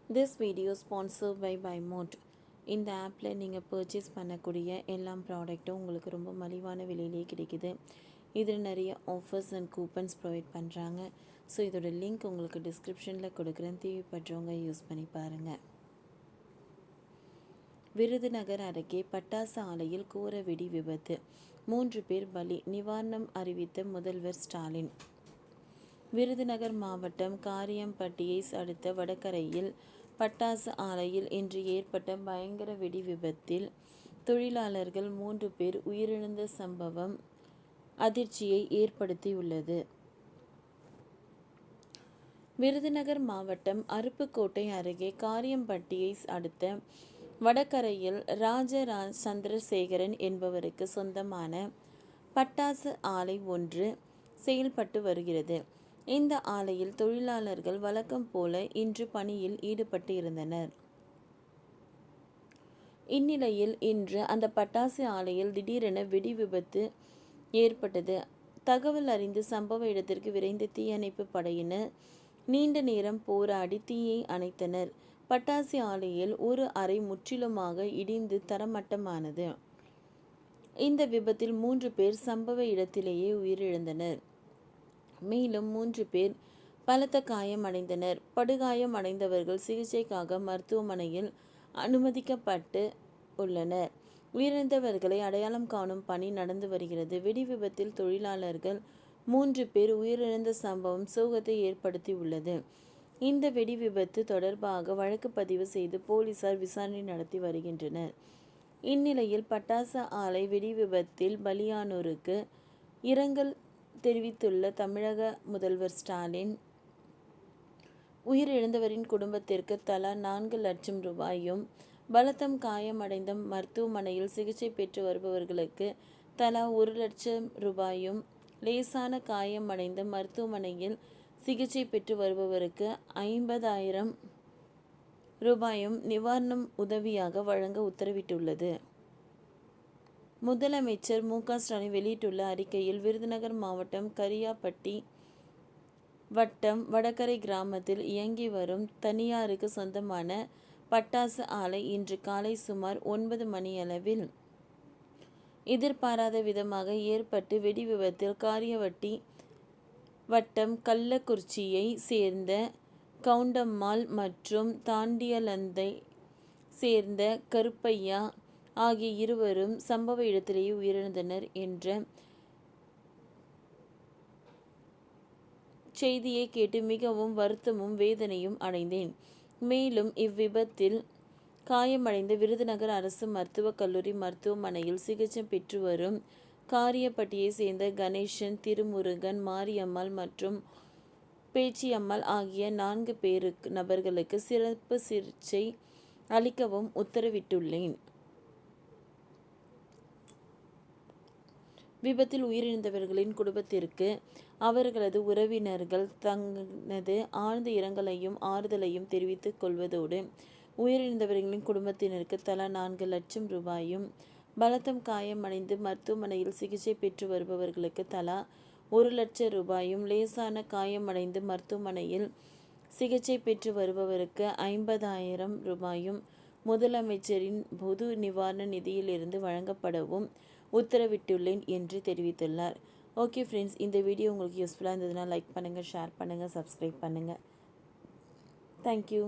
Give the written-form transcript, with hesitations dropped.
This video sponsored by BuyMode. இந்த ஆப்பில் நீங்கள் பர்ச்சேஸ் பண்ணக்கூடிய எல்லா ப்ராடக்ட்டும் உங்களுக்கு ரொம்ப மலிவான விலையிலே கிடைக்குது. இதில் நிறைய ஆஃபர்ஸ் அண்ட் கூப்பன்ஸ் ப்ரொவைட் பண்ணுறாங்க. ஸோ இதோட லிங்க் உங்களுக்கு டிஸ்கிரிப்ஷனில் கொடுக்குறேன், தேவைப்படுறவங்க யூஸ் பண்ணி பாருங்கள். விருதுநகர் அருகே பட்டாசு ஆலையில் கோர வெடி விபத்து, 3 பேர் பலி, நிவாரணம் அறிவித்த முதல்வர் ஸ்டாலின். விருதுநகர் மாவட்டம் காரியம்பட்டியை அடுத்த வடகரையில் பட்டாசு ஆலையில் இன்று ஏற்பட்ட பயங்கர வெடி விபத்தில் தொழிலாளர்கள் 3 பேர் உயிரிழந்த சம்பவம் அதிர்ச்சியை ஏற்படுத்தியுள்ளது. விருதுநகர் மாவட்டம் அருப்புக்கோட்டை அருகே காரியம்பட்டியை அடுத்த வடகரையில் சந்திரசேகரன் என்பவருக்கு சொந்தமான பட்டாசு ஆலை ஒன்று செயல்பட்டு வருகிறது. இந்த ஆலையில் தொழிலாளர்கள் வழக்கம் போல இன்று பணியில் ஈடுபட்டு இருந்தனர். இந்நிலையில் இன்று அந்த பட்டாசு ஆலையில் திடீரென வெடி விபத்து ஏற்பட்டது. தகவல் அறிந்து சம்பவ இடத்திற்கு விரைந்த தீயணைப்பு படையினர் நீண்ட நேரம் போராடி தீயை அணைத்தனர். பட்டாசு ஆலையில் ஒரு அறை முற்றிலுமாக இடிந்து தரமட்டமானது. இந்த விபத்தில் 3 பேர் சம்பவ இடத்திலேயே உயிரிழந்தனர். மேலும் 3 பேர் பலத்த காயமடைந்தனர். படுகாயம் அடைந்தவர்கள் சிகிச்சைக்காக மருத்துவமனையில் அனுமதிக்கப்பட்டு உள்ளனர். உயிரிழந்தவர்களை அடையாளம் காணும் பணி நடந்து வருகிறது. வெடி விபத்தில் தொழிலாளர்கள் 3 பேர் உயிரிழந்த சம்பவம் சோகத்தை ஏற்படுத்தி உள்ளது. இந்த வெடி விபத்து தொடர்பாக வழக்கு பதிவு செய்து போலீசார் விசாரணை நடத்தி வருகின்றனர். இந்நிலையில் பட்டாசு ஆலை வெடி விபத்தில் பலியானோருக்கு இரங்கல் தெரிவித்துள்ள தமிழக முதல்வர் ஸ்டாலின், உயிரிழந்தவரின் குடும்பத்திற்கு தலா 4 லட்சம் ரூபாயும், பலத்தம் காயமடைந்த மருத்துவமனையில் சிகிச்சை பெற்று வருபவர்களுக்கு தலா 1 லட்சம் ரூபாயும், லேசான காயமடைந்த மருத்துவமனையில் சிகிச்சை பெற்று வருபவருக்கு 50,000 ரூபாயும் நிவாரணம் உதவியாக வழங்க உத்தரவிட்டுள்ளது. முதலமைச்சர் மு.க.ஸ்டாலின் வெளியிட்டுள்ள அறிக்கையில், விருதுநகர் மாவட்டம் கரியாப்பட்டி வட்டம் வடகரை கிராமத்தில் இயங்கி வரும் தனியாருக்கு சொந்தமான பட்டாசு ஆலை இன்று காலை சுமார் 9 மணியளவில் எதிர்பாராத விதமாக ஏற்பட்டு வெடி விபத்தில் காரியவட்டி வட்டம் கள்ளக்குறிச்சியை சேர்ந்த கவுண்டம்மாள் மற்றும் தாண்டியலந்தை சேர்ந்த கருப்பையா ஆகிய இருவரும் சம்பவ இடத்திலேயே உயிரிழந்தனர் என்ற செய்தியை கேட்டு மிகவும் வருத்தமும் வேதனையும் அடைந்தேன். மேலும் இவ்விபத்தில் காயமடைந்த விருதுநகர் அரசு மருத்துவக் கல்லூரி மருத்துவமனையில் சிகிச்சை பெற்று வரும் காரியப்பட்டியை சேர்ந்த கணேசன், திருமுருகன், மாரியம்மாள் மற்றும் பேச்சியம்மாள் ஆகிய 4 நபர்களுக்கு சிறப்பு சிகிச்சை அளிக்கவும் உத்தரவிட்டுள்ளேன். விபத்தில் உயிரிழந்தவர்களின் குடும்பத்திற்கு அவர்களது உறவினர்கள் தனது ஆழ்ந்த இரங்கலையும் ஆறுதலையும் தெரிவித்துக் கொள்வதோடு, உயிரிழந்தவர்களின் குடும்பத்தினருக்கு தலா 4 லட்சம் ரூபாயும், பலத்தம் காயமடைந்து மருத்துவமனையில் சிகிச்சை பெற்று வருபவர்களுக்கு தலா 1 லட்சம் ரூபாயும், லேசான காயமடைந்து மருத்துவமனையில் சிகிச்சை பெற்று வருபவருக்கு 50,000 ரூபாயும் முதலமைச்சரின் பொது நிவாரண நிதியிலிருந்து வழங்கப்படவும் உத்தரவிட்டுள்ளேன் என்று தெரிவித்துள்ளார். ஓகே ஃப்ரெண்ட்ஸ், இந்த வீடியோ உங்களுக்கு யூஸ்ஃபுல்லாக இருந்ததுன்னா லைக் பண்ணுங்கள், ஷேர் பண்ணுங்கள், சப்ஸ்கிரைப் பண்ணுங்கள். தேங்க்யூ.